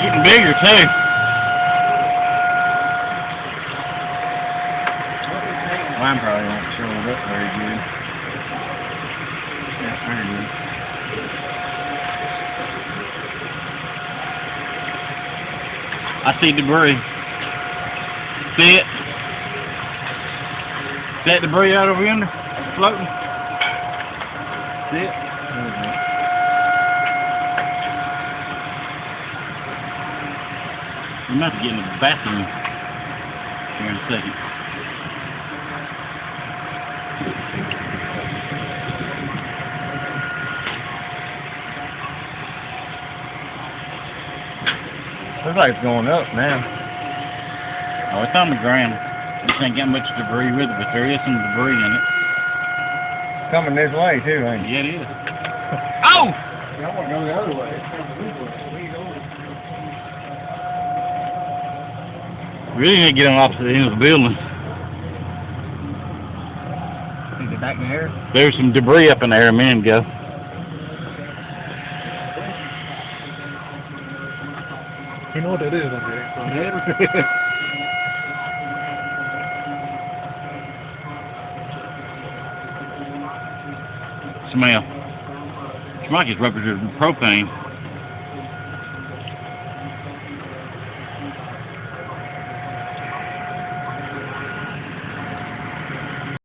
Getting bigger too. Mine probably won't show it up very good. Yeah, very good. I see debris. See it? See that debris out over yonder? Floating? See it? You might be getting a bathroom here in a second. Looks like it's going up now. Oh, it's on the ground. This ain't got much debris with it, but there is some debris in it. Coming this way too, ain't it? Yeah, it is. Oh! I want to go the other way. We really need to get on the opposite end of the building. Get back in there. There was some debris up in there a minute ago. You know what that is up there? Smell. Smells like it's represented propane.